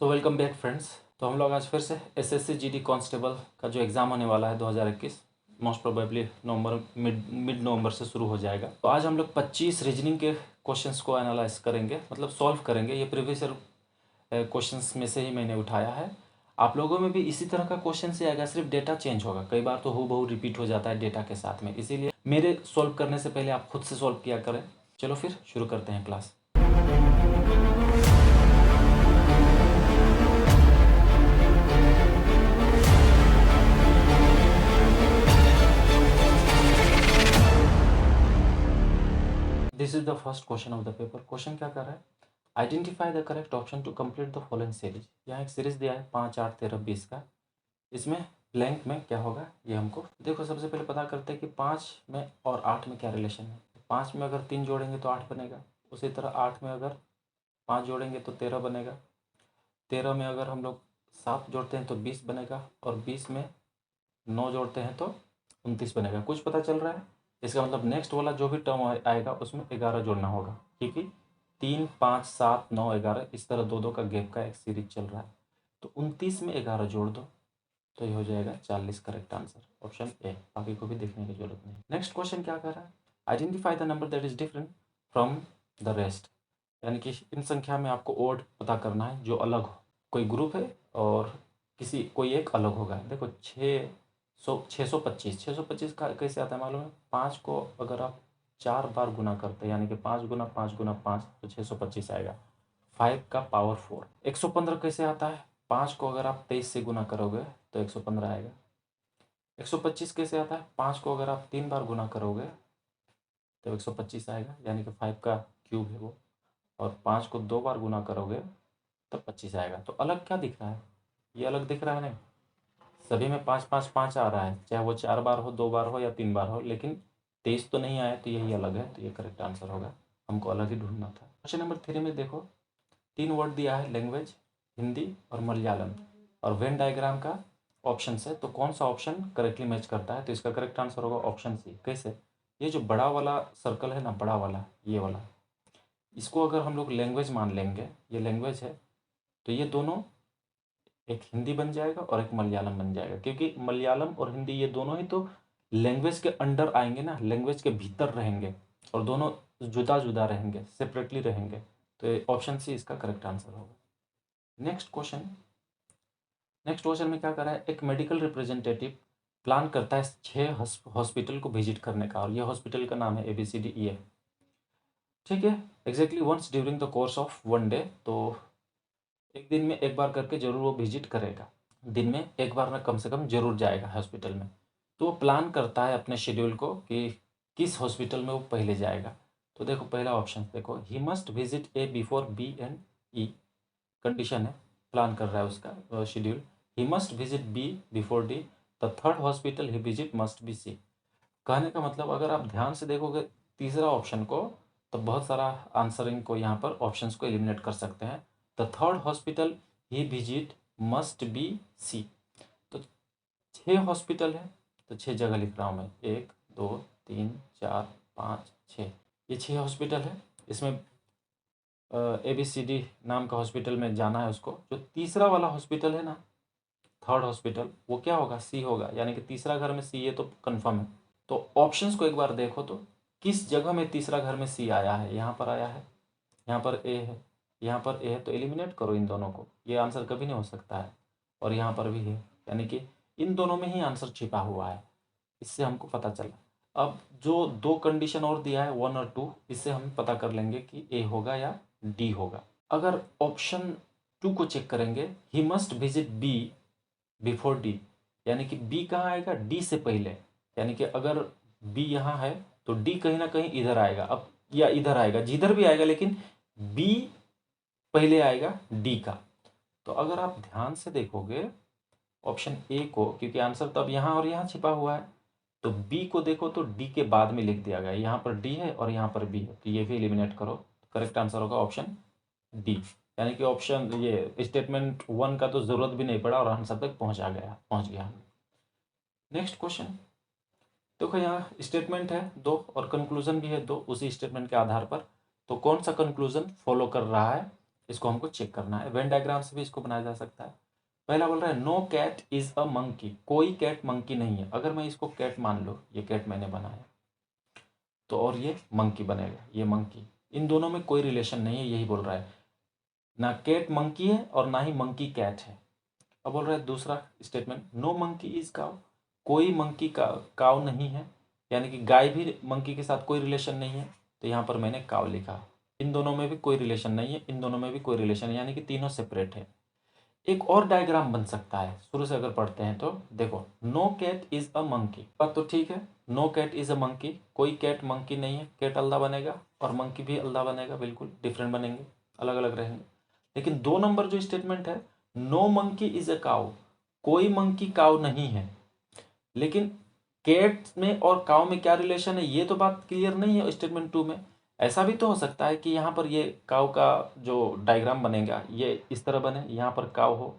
So welcome back friends. तो हम लोग आज फिर से एसएससी जीडी कांस्टेबल का जो एग्ज़ाम होने वाला है 2021 मोस्ट प्रोबेबली नवंबर मिड नवंबर से शुरू हो जाएगा। तो आज हम लोग 25 रीजनिंग के क्वेश्चंस को एनालाइज करेंगे, मतलब सॉल्व करेंगे। ये प्रीवियस ईयर क्वेश्चंस में से ही मैंने उठाया है। आप लोगों में भी इसी तरह का क्वेश्चन से आएगा, सिर्फ डेटा चेंज होगा। कई बार तो हूबहू रिपीट हो जाता है डेटा के साथ में, इसीलिए मेरे सॉल्व करने से पहले आप खुद से सॉल्व किया करें। चलो फिर शुरू करते हैं class. This is the first question of the paper. Question क्या कर रहा है? Identify the correct option to complete the following series. यहाँ एक सीरीज दिया है 5, 8, 13, 20 का। इसमें ब्लैंक में क्या होगा ये हमको देखो। सबसे पहले पता करते हैं कि 5 में और 8 में क्या रिलेशन है। 5 में अगर 3 जोड़ेंगे तो 8 बनेगा। उसी तरह 8 में अगर 5 जोड़ेंगे तो 13 बनेगा। 13 में अगर हम लोग 7 जोड़ते हैं तो 20 बनेगा। और 20 में 9 जोड़ते हैं तो 29 बनेगा। कुछ पता चल रहा है? इसका मतलब नेक्स्ट वाला जो भी टर्म आएगा उसमें 11 जोड़ना होगा, क्योंकि 3, 5, 7, 9, 11 इस तरह दो का गैप का एक सीरीज चल रहा है। तो 29 में 11 जोड़ दो तो ये हो जाएगा 40। Correct answer option A. बाकी को भी देखने की जरूरत नहीं। नेक्स्ट क्वेश्चन क्या कर रहा है? Identify the number that is different from the rest. यानी कि इन संख्या में आपको ओड पता करना है जो अलग हो। कोई ग्रुप है और कोई एक अलग होगा। देखो 625 625 का कैसे आता है मालूम है? 5 को अगर आप 4 बार गुना करते हैं, यानी कि 5 गुना 5 गुना 5 तो 625 आएगा। 5 का पावर 4। 115 कैसे आता है? 5 को अगर आप 23 से गुना करोगे तो 115 आएगा। 125 कैसे आता है? 5 को अगर आप 3 बार गुना करोगे तो 125 आएगा, यानी कि 5 का क्यूब है वो। और 5 को 2 बार गुना करोगे तो 25 आएगा। तो अलग क्या दिख रहा है? ये अलग दिख रहा है नहीं? सभी में 5 5 5 आ रहा है, चाहे वो 4 बार हो, 2 बार हो या 3 बार हो, लेकिन 23 तो नहीं आया, तो यही अलग है। तो ये करेक्ट आंसर होगा। हमको अलग ही ढूंढना था। क्वेश्चन नंबर 3 में देखो 3 वर्ड दिया है, लैंग्वेज, हिंदी और मलयालम, और वेन डायग्राम का ऑप्शन है। तो कौन सा ऑप्शन करेक्टली मैच करता है? तो इसका करेक्ट आंसर होगा ऑप्शन सी। कैसे? ये जो बड़ा वाला सर्कल है ना, बड़ा वाला, ये वाला, इसको अगर हम लोग लैंग्वेज मान लेंगे, ये लैंग्वेज है, तो ये दोनों एक हिंदी बन जाएगा और एक मलयालम बन जाएगा, क्योंकि मलयालम और हिंदी ये दोनों ही तो लैंग्वेज के अंडर आएंगे ना, लैंग्वेज के भीतर रहेंगे, और दोनों जुदा जुदा रहेंगे, सेपरेटली रहेंगे। तो ऑप्शन सी इसका करेक्ट आंसर होगा। नेक्स्ट क्वेश्चन में क्या कर रहा है? एक मेडिकल रिप्रेजेंटेटिव प्लान करता है 6 हॉस्पिटल को विजिट करने का, और ये हॉस्पिटल का नाम है ABCDEF। ठीक है, exactly once during the course of 1 day. तो एक दिन में एक बार करके जरूर वो विजिट करेगा। दिन में एक बार ना कम से कम जरूर जाएगा हॉस्पिटल में। तो वो प्लान करता है अपने शेड्यूल को कि किस हॉस्पिटल में वो पहले जाएगा। तो देखो पहला ऑप्शन देखो, he must visit A before B and E। Condition है, प्लान कर रहा है उसका schedule. He must visit B before D। The third hospital he visit must be C। कहने का मतलब अगर आप ध्यान से देखोगे तीसरा ऑप्शन को, तो बहुत सारा आंसरिंग को यहाँ पर ऑप्शंस को एलिमिनेट कर सकते हैं। The third hospital he visit must be C। तो 6 हॉस्पिटल है, तो 6 जगह लिख रहा हूँ मैं, 1, 2, 3, 4, 5, 6। ये 6 हॉस्पिटल है। इसमें ABCD नाम का हॉस्पिटल में जाना है उसको। जो तीसरा वाला हॉस्पिटल है ना, थर्ड हॉस्पिटल, वो क्या होगा? C होगा, यानी कि तीसरा घर में C, ये तो कन्फर्म है। तो ऑप्शंस को एक बार देखो तो किस जगह में तीसरा घर में C आया है? यहाँ पर आया है, यहाँ पर A है, यहाँ पर A है, तो एलिमिनेट करो इन दोनों को। ये आंसर कभी नहीं हो सकता है। और यहाँ पर भी है, यानी कि इन दोनों में ही आंसर छिपा हुआ है। इससे हमको पता चला। अब जो 2 कंडीशन और दिया है 1 और 2, इससे हम पता कर लेंगे कि A होगा या D होगा। अगर ऑप्शन 2 को चेक करेंगे, he must visit B before D, यानी कि B कहाँ आएगा? D से पहले। यानी कि अगर B यहाँ है तो D कहीं ना कहीं इधर आएगा, अब या इधर आएगा, जिधर भी आएगा, लेकिन B पहले आएगा D का। तो अगर आप ध्यान से देखोगे ऑप्शन A को, क्योंकि आंसर तो अब यहाँ और यहाँ छिपा हुआ है, तो B को देखो तो D के बाद में लिख दिया गया। यहाँ पर D है और यहाँ पर B है, तो ये भी एलिमिनेट करो। करेक्ट आंसर होगा ऑप्शन D। यानी कि ऑप्शन ये स्टेटमेंट 1 का तो जरूरत भी नहीं पड़ा और आंसर तक पहुंच गया। नेक्स्ट क्वेश्चन देखो, यहाँ स्टेटमेंट है 2 और कंक्लूजन भी है 2 उसी स्टेटमेंट के आधार पर। तो कौन सा कंक्लूजन फॉलो कर रहा है इसको हमको चेक करना है। वेन डायग्राम से भी इसको बनाया जा सकता है। पहला बोल रहा है no cat is a monkey, कोई कैट मंकी नहीं है। अगर मैं इसको कैट मान लो, ये कैट मैंने बनाया, तो और ये मंकी बनेगा, ये मंकी, इन दोनों में कोई रिलेशन नहीं है, यही बोल रहा है। ना कैट मंकी है और ना ही मंकी कैट है। अब बोल रहा है दूसरा statement, no monkey is cow, कोई मंकी का काउ नहीं है, यानी कि गाय भी मंकी के साथ कोई रिलेशन नहीं है, तो यहाँ पर मैंने काउ लिखा। इन दोनों में भी कोई रिलेशन नहीं है, इन दोनों में भी कोई रिलेशन है, यानी कि तीनों सेपरेट है। एक और डायग्राम बन सकता है, शुरू से अगर पढ़ते हैं तो देखो, no cat is a monkey, बात तो ठीक है, no cat is a monkey, कोई कैट मंकी नहीं है, कैट अल्दा बनेगा और मंकी भी अल्दा बनेगा, बिल्कुल डिफरेंट बनेंगे, अलग अलग रहेंगे। लेकिन 2 नंबर जो स्टेटमेंट है, no monkey is a cow, कोई मंकी काउ नहीं है, लेकिन कैट में और काउ में क्या रिलेशन है, ये तो बात क्लियर नहीं है स्टेटमेंट 2 में। ऐसा भी तो हो सकता है कि यहाँ पर ये काउ का जो डायग्राम बनेगा ये इस तरह बने, यहाँ पर काउ हो,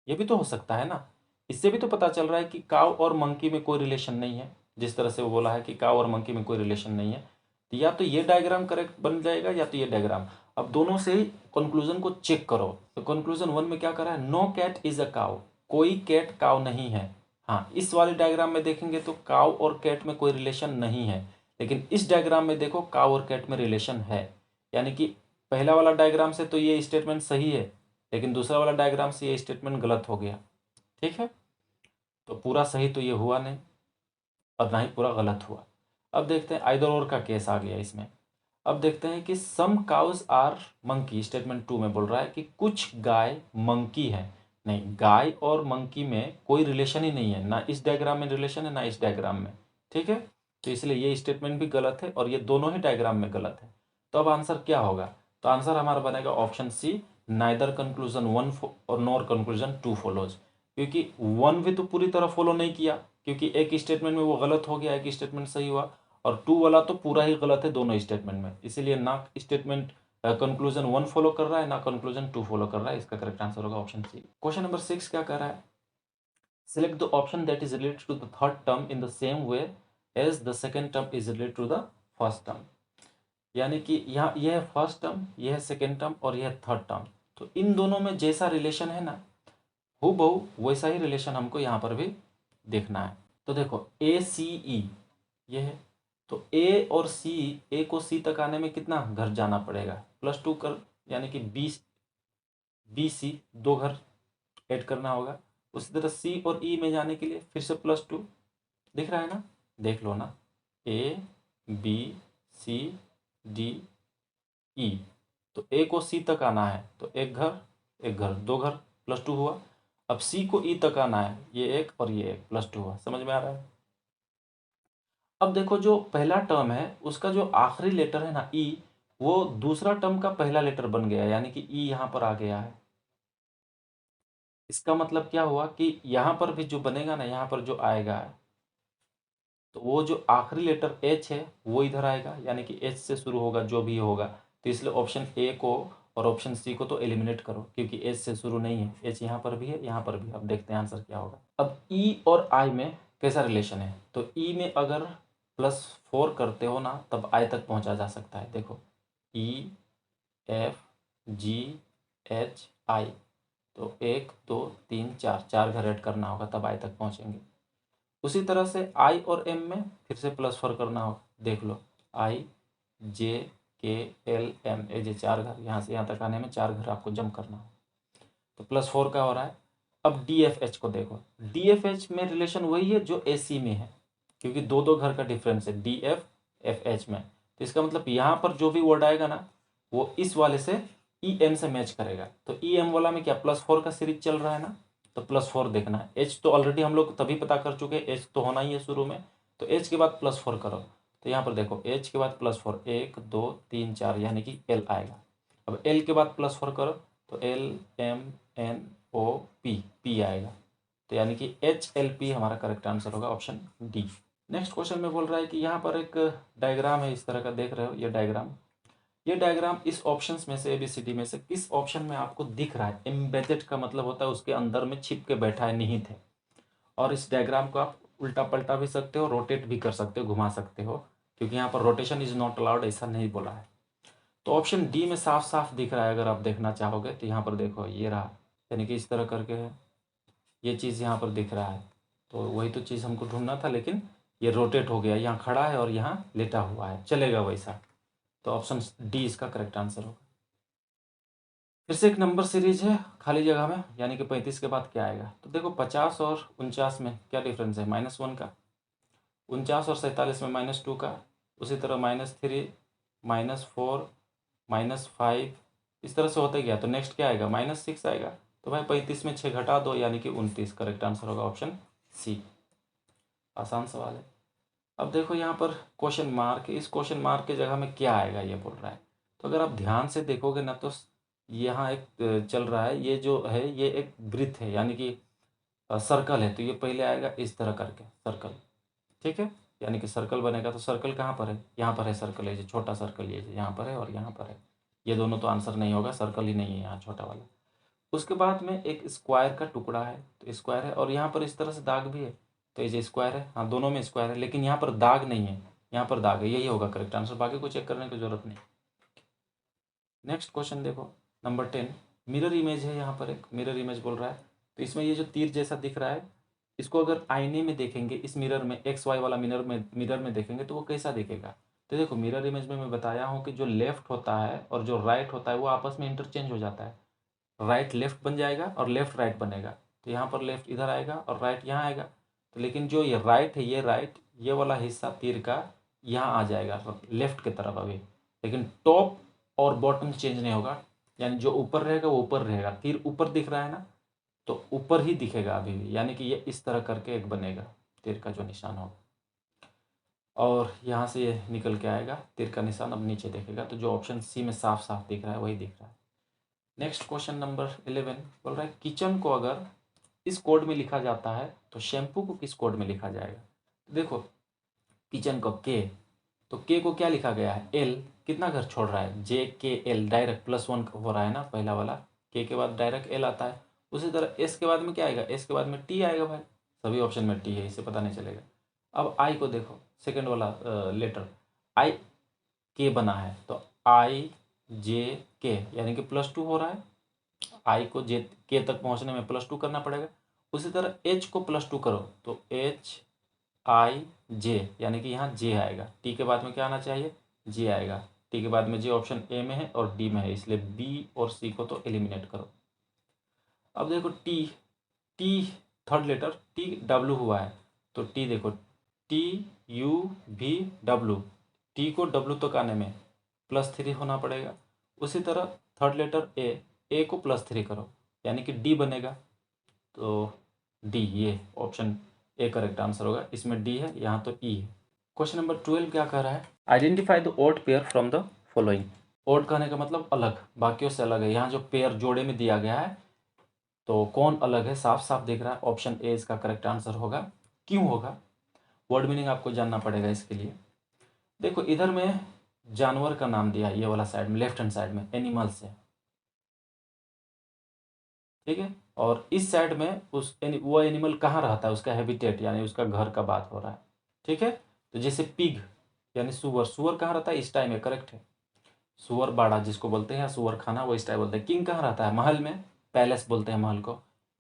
ये भी तो हो सकता है ना। इससे भी तो पता चल रहा है कि काउ और मंकी में कोई रिलेशन नहीं है, जिस तरह से वो बोला है कि काउ और मंकी में कोई रिलेशन नहीं है, तो या तो ये डायग्राम करेक्ट बन जाएगा या तो ये डायग्राम। अब दोनों से ही कंक्लूजन को चेक करो, तो कंक्लूजन 1 में क्या करा है, no cat is a cow, कोई कैट काउ नहीं है। हाँ, इस वाले डायग्राम में देखेंगे तो काउ और कैट में कोई रिलेशन नहीं है, लेकिन इस डायग्राम में देखो काउ और कैट में रिलेशन है, यानी कि पहला वाला डायग्राम से तो ये स्टेटमेंट सही है, लेकिन दूसरा वाला डायग्राम से ये स्टेटमेंट गलत हो गया। ठीक है, तो पूरा सही तो ये हुआ नहीं और ना ही पूरा गलत हुआ। अब देखते हैं आइदर और का केस आ गया इसमें। अब देखते हैं कि सम काउज आर मंकी, स्टेटमेंट 2 में बोल रहा है कि कुछ गाय मंकी है। नहीं, गाय और मंकी में कोई रिलेशन ही नहीं है, ना इस डायग्राम में रिलेशन है ना इस डायग्राम में। ठीक है, तो इसलिए ये स्टेटमेंट भी गलत है और ये दोनों ही डायग्राम में गलत है। तो अब आंसर क्या होगा, तो आंसर हमारा बनेगा ऑप्शन सी, नाइदर कंक्लूजन 1 और नॉर कंक्लूजन 2 फॉलोज, क्योंकि 1 भी तो पूरी तरह फॉलो नहीं किया, क्योंकि एक स्टेटमेंट में वो गलत हो गया, एक स्टेटमेंट सही हुआ, और 2 वाला तो पूरा ही गलत है दोनों स्टेटमेंट में, इसीलिए ना स्टेटमेंट कंक्लूजन 1 फॉलो कर रहा है ना कंक्लूजन 2 फॉलो कर रहा है। इसका करेक्ट आंसर होगा ऑप्शन सी। क्वेश्चन नंबर 6 क्या कर रहा है, select the option that is related to the third term in the same way as the second term is related to the first term, यानी कि यहाँ यह है फर्स्ट टर्म, यह है सेकेंड टर्म और यह है थर्ड टर्म, तो इन दोनों में जैसा रिलेशन है ना, हूबहू वैसा ही रिलेशन हमको यहाँ पर भी देखना है। तो देखो ए सी ई ये है, तो ए और सी, ए को सी तक आने में कितना घर जाना पड़ेगा, +2 कर, यानी कि 20 सी, 2 घर ऐड करना होगा। उसी तरह सी और ई में जाने के लिए फिर से +2, दिख रहा है ना, देख लो ना, A B C D E, तो ए को सी तक आना है तो एक घर 2 घर, +2 हुआ। अब सी को ई तक आना है, ये एक और ये एक, +2 हुआ, समझ में आ रहा है। अब देखो जो पहला टर्म है उसका जो आखिरी लेटर है ना ई, वो दूसरा टर्म का पहला लेटर बन गया, यानी कि ई यहाँ पर आ गया है। इसका मतलब क्या हुआ कि यहाँ पर भी जो बनेगा ना, यहाँ पर जो आएगा, तो वो जो आखिरी लेटर एच है वो इधर आएगा, यानी कि एच से शुरू होगा जो भी होगा, तो इसलिए ऑप्शन ए को और ऑप्शन सी को तो एलिमिनेट करो, क्योंकि एच से शुरू नहीं है, एच यहाँ पर भी है यहाँ पर भी। अब देखते हैं आंसर क्या होगा। अब ई और आई में कैसा रिलेशन है, तो ई में अगर +4 करते हो ना तब आई तक पहुँचा जा सकता है। देखो E F G H I, तो 1 2 3 4, 4 घर ऐड करना होगा तब आई तक पहुँचेंगे। उसी तरह से आई और एम में फिर से +4 करना होगा, देख लो आई जे के एल एम, ए जे 4 घर, यहाँ से यहाँ तक आने में 4 घर आपको जम करना हो, तो +4 का हो रहा है। अब डी एफ एच को देखो, डी एफ एच में रिलेशन वही है जो ए सी में है, क्योंकि 2 घर का डिफरेंस है डी एफ एफ एच में, तो इसका मतलब यहाँ पर जो भी वर्ड आएगा ना वो इस वाले से ई एम से मैच करेगा। तो ई एम वाला में क्या +4 का सीरीज चल रहा है ना, तो +4 देखना है। एच तो ऑलरेडी हम लोग तभी पता कर चुके हैं, एच तो होना ही है शुरू में, तो एच के बाद +4 करो, तो यहाँ पर देखो एच के बाद +4, 1 2 3 4, यानी कि एल आएगा। अब एल के बाद +4 करो तो L M N O P, P आएगा, तो यानी कि एच एल पी हमारा करेक्ट आंसर होगा ऑप्शन डी। नेक्स्ट क्वेश्चन में बोल रहा है कि यहाँ पर एक डायग्राम है, इस तरह का देख रहे हो ये डायग्राम इस ऑप्शंस में से ABCD में से किस ऑप्शन में आपको दिख रहा है। एम्बेडेड का मतलब होता है उसके अंदर में छिप के बैठा है, निहित है। और इस डायग्राम को आप उल्टा पलटा भी सकते हो, रोटेट भी कर सकते हो, घुमा सकते हो, क्योंकि यहाँ पर रोटेशन इज नॉट अलाउड ऐसा नहीं बोला है। तो ऑप्शन डी में साफ साफ दिख रहा है, अगर आप देखना चाहोगे तो यहाँ पर देखो ये रहा, यानी कि इस तरह करके है, ये चीज़ यहाँ पर दिख रहा है। तो वही तो चीज़ हमको ढूंढना था, लेकिन ये रोटेट हो गया, यहाँ खड़ा है और यहाँ लेटा हुआ है, चलेगा वैसा। तो ऑप्शन डी इसका करेक्ट आंसर होगा। फिर से एक नंबर सीरीज है खाली जगह में, यानी कि 35 के बाद क्या आएगा। तो देखो 50 और 49 में क्या डिफरेंस है, -1 का। 49 और 47 में -2 का। उसी तरह -3, -4, -5, इस तरह से होता ही गया। तो नेक्स्ट क्या आएगा, -6 आएगा। तो भाई 35 में 6 घटा दो, यानी कि 29। करेक्ट आंसर होगा ऑप्शन सी। आसान सवाल है। अब देखो यहाँ पर क्वेश्चन मार्क, इस क्वेश्चन मार्क की जगह में क्या आएगा ये बोल रहा है। तो अगर आप ध्यान से देखोगे ना, तो यहाँ एक चल रहा है, ये जो है ये एक वृत्त है, यानी कि सर्कल है। तो ये पहले आएगा इस तरह करके सर्कल, ठीक है। यानी कि सर्कल बनेगा। तो सर्कल कहाँ पर है, यहाँ पर है सर्कल, ये जो छोटा सर्कल ये यहाँ पर है और यहाँ पर है। ये दोनों तो आंसर नहीं होगा, सर्कल ही नहीं है यहाँ छोटा वाला। उसके बाद में एक स्क्वायर का टुकड़ा है, तो स्क्वायर है, और यहाँ पर इस तरह से दाग भी है। तो ये जो स्क्वायर है, हाँ दोनों में स्क्वायर है, लेकिन यहाँ पर दाग नहीं है, यहाँ पर दाग है। यही होगा करेक्ट आंसर, बाकी को चेक करने की जरूरत नहीं। नेक्स्ट क्वेश्चन देखो, नंबर 10। मिरर इमेज है, यहाँ पर एक मिरर इमेज बोल रहा है। तो इसमें ये जो तीर जैसा दिख रहा है, इसको अगर आईने में देखेंगे, इस मिरर में XY वाला मिरर में देखेंगे, तो वो कैसा दिखेगा। तो देखो मिरर इमेज में मैं बताया हूँ कि जो लेफ्ट होता है और जो राइट होता है वो आपस में इंटरचेंज हो जाता है। राइट लेफ्ट बन जाएगा और लेफ्ट राइट बनेगा। तो यहाँ पर लेफ्ट इधर आएगा और राइट यहाँ आएगा। तो लेकिन जो ये राइट है, ये राइट, ये वाला हिस्सा तीर का यहाँ आ जाएगा लेफ्ट की तरफ अभी, लेकिन टॉप और बॉटम चेंज नहीं होगा। यानी जो ऊपर रहेगा वो ऊपर रहेगा। तीर ऊपर दिख रहा है ना, तो ऊपर ही दिखेगा अभी भी, यानी कि ये इस तरह करके एक बनेगा तीर का जो निशान होगा, और यहाँ से ये निकल के आएगा तीर का निशान, अब नीचे देखेगा। तो जो ऑप्शन सी में साफ साफ दिख रहा है वही दिख रहा है। नेक्स्ट क्वेश्चन नंबर 11 बोल रहा है, किचन को अगर इस कोड में लिखा जाता है तो शैम्पू को किस कोड में लिखा जाएगा। देखो किचन को के, तो के को क्या लिखा गया है, एल। कितना घर छोड़ रहा है, JKL, डायरेक्ट +1 हो रहा है ना पहला वाला। के बाद डायरेक्ट एल आता है। उसी तरह एस के बाद में क्या आएगा, एस के बाद में टी आएगा भाई। सभी ऑप्शन में टी है, इसे पता नहीं चलेगा। अब आई को देखो, सेकेंड वाला लेटर आई के बना है, तो IJK, यानी कि +2 हो रहा है। आई को जे के तक पहुंचने में +2 करना पड़ेगा। उसी तरह एच को +2 करो, तो HIJ, यानी कि यहाँ जे आएगा। टी के बाद में क्या आना चाहिए, जे आएगा। टी के बाद में जे ऑप्शन ए में है और डी में है, इसलिए बी और सी को तो एलिमिनेट करो। अब देखो T, T third letter TW हुआ है, तो टी देखो TUVW, टी को W तक आने में +3 होना पड़ेगा। उसी तरह थर्ड लेटर ए को +3 करो, यानी कि डी बनेगा। तो डी, ये ऑप्शन ए करेक्ट आंसर होगा। इसमें डी है, यहाँ तो ई है। क्वेश्चन नंबर 12 क्या कह रहा है, identify the odd pair from the following. Odd कहने का मतलब अलग, बाकियों से अलग है। यहाँ जो पेयर जोड़े में दिया गया है, तो कौन अलग है, साफ साफ दिख रहा है। ऑप्शन ए इसका करेक्ट आंसर होगा। क्यों होगा, वर्ड मीनिंग आपको जानना पड़ेगा इसके लिए। देखो इधर में जानवर का नाम दिया है, ये वाला साइड में, लेफ्ट हैंड साइड में एनिमल्स है, ठीक है। और इस साइड में वो एनिमल कहाँ रहता है, उसका हैबिटेट यानी उसका घर का बात हो रहा है, ठीक है। तो जैसे पिग यानी सुअर, सुअर कहाँ रहता है, इस टाइम में, करेक्ट है। सुअर बाड़ा जिसको बोलते हैं, या सुअर खाना, वो इस टाइम बोलते हैं। किंग कहाँ रहता है, महल में, पैलेस बोलते हैं महल को।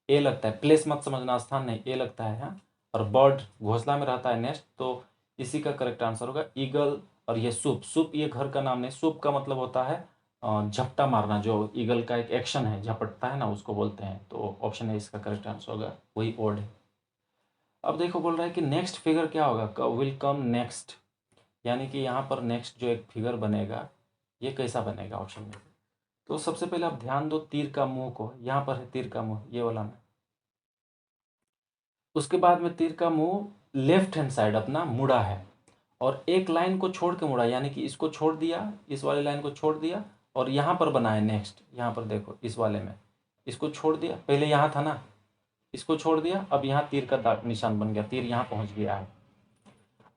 ए लगता है, प्लेस मत समझना, स्थान नहीं, ए लगता है यहाँ। और बर्ड घोंसला में रहता है, नेस्ट। तो इसी का करेक्ट आंसर होगा ईगल। और ये सूप, सूप ये घर का नाम नहीं, सूप का मतलब होता है झपटा मारना, जो ईगल का एक एक्शन है, झपटता है ना, उसको बोलते हैं। तो ऑप्शन है इसका करेक्ट आंसर होगा, वही ओड है। अब देखो बोल रहा है कि नेक्स्ट फिगर क्या होगा, विल कम नेक्स्ट, यानी कि यहाँ पर नेक्स्ट जो एक फिगर बनेगा, ये कैसा बनेगा ऑप्शन में। तो सबसे पहले आप ध्यान दो तीर का मुंह को, यहाँ पर है तीर का मुंह, ये वाला में। उसके बाद में तीर का मुंह लेफ्ट हैंड साइड अपना मुड़ा है, और एक लाइन को छोड़ के मुड़ा, यानी कि इसको छोड़ दिया, इस वाले लाइन को छोड़ दिया, और यहाँ पर बना है नेक्स्ट। यहाँ पर देखो इस वाले में इसको छोड़ दिया, पहले यहाँ था ना, इसको छोड़ दिया, अब यहाँ तीर का दाग निशान बन गया, तीर यहाँ पहुँच गया है।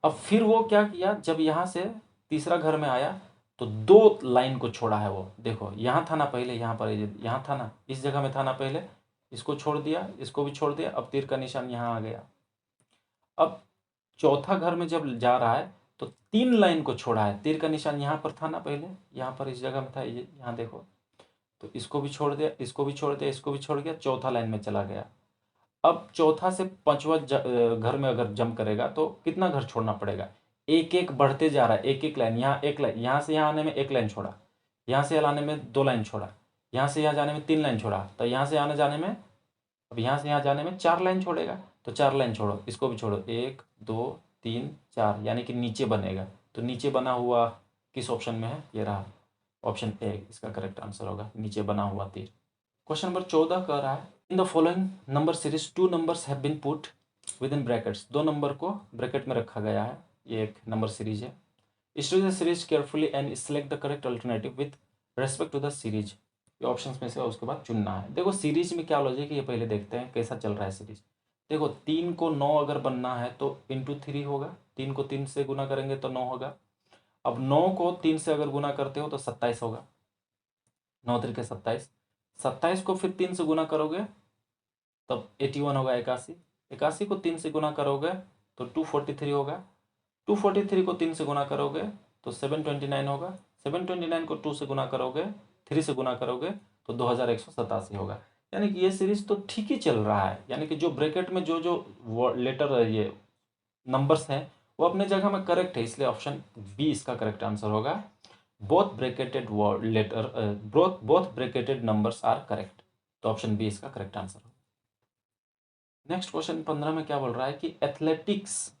अब फिर वो क्या किया, जब यहाँ से तीसरा घर में आया, तो 2 लाइन को छोड़ा है वो। देखो यहाँ था ना पहले, यहाँ पर यहाँ था ना, इस जगह में था ना पहले, इसको छोड़ दिया, इसको भी छोड़ दिया, अब तीर का निशान यहाँ आ गया। अब चौथा घर में जब जा रहा है, तो 3 लाइन को छोड़ा है। तीर का निशान यहाँ पर था ना, पहले यहाँ पर इस जगह में था, ये यहाँ देखो, तो इसको भी छोड़ दिया, इसको भी छोड़ दिया, इसको भी छोड़ गया, चौथा लाइन में चला गया। अब चौथा से पांचवा घर में अगर जंप करेगा तो कितना घर छोड़ना पड़ेगा? एक एक बढ़ते जा रहा है, एक एक लाइन, यहाँ एक लाइन, यहाँ से यहाँ आने में 1 लाइन छोड़ा, यहाँ से यहाँ आने में 2 लाइन छोड़ा, यहाँ से यहाँ जाने में 3 लाइन छोड़ा, तो यहाँ से आने जाने में, अब यहाँ से यहाँ जाने में 4 लाइन छोड़ेगा। तो 4 लाइन छोड़ो, इसको भी छोड़ो, 1 2 3 4, यानी कि नीचे बनेगा। तो नीचे बना हुआ किस ऑप्शन में है? ये रहा, ऑप्शन ए इसका करेक्ट आंसर होगा, नीचे बना हुआ तीर। क्वेश्चन नंबर 14 कह रहा है, in the following number series 2 numbers have been put within brackets. 2 number को ब्रैकेट में रखा गया है, ये एक नंबर सीरीज है। Study the series carefully and select the correct alternative with respect to the series. ये ऑप्शंस में से उसके बाद चुनना है। देखो सीरीज में क्या लॉजिक है, ये पहले देखते हैं कैसा चल रहा है सीरीज। देखो 3 को 9 अगर बनना है तो इंटू 3 होगा, 3 को 3 से गुना करेंगे तो 9 होगा। अब 9 को 3 से अगर गुना करते हो तो 27 होगा, 9 3 के 27, 27 को फिर 3 से गुना करोगे तब 81 होगा, 81, 81 को 3 से गुना करोगे तो 243 होगा, 243 को 3 से गुना करोगे तो 729 होगा, 729 को 2 से गुना करोगे, 3 से गुना करोगे तो 2187 होगा। यानी कि ये सीरीज तो ठीक ही चल रहा है, यानी कि जो ब्रैकेट में जो जो लेटर ये नंबर्स हैं वो अपने जगह में करेक्ट है, इसलिए ऑप्शन बी इसका करेक्ट आंसर होगा। Both bracketed letter both bracketed numbers are correct, तो ऑप्शन बी इसका करेक्ट आंसर होगा। नेक्स्ट क्वेश्चन 15 में क्या बोल रहा है कि एथलेटिक्स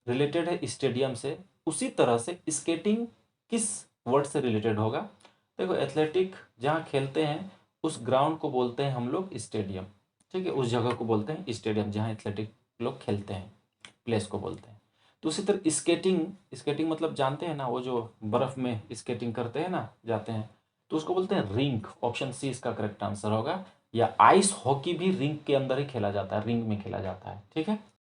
रिलेटेड है स्टेडियम से, उसी तरह से स्केटिंग किस वर्ड से रिलेटेड होगा? देखो एथलेटिक जहाँ खेलते हैं उस ग्राउंड को बोलते हैं हम लोग स्टेडियम, ठीक है, उस जगह को बोलते हैं स्टेडियम जहाँ एथलेटिक लोग खेलते हैं, प्लेस को बोलते हैं। तो उसी तरह स्केटिंग, स्केटिंग मतलब जानते हैं ना, वो जो बर्फ़ में स्केटिंग करते हैं ना, जाते हैं, तो उसको बोलते हैं रिंक, ऑप्शन सी इसका करेक्ट आंसर होगा। या आइस हॉकी भी रिंग के अंदर ही खेला जाता है, रिंग में खेला जाता है, ठीक है।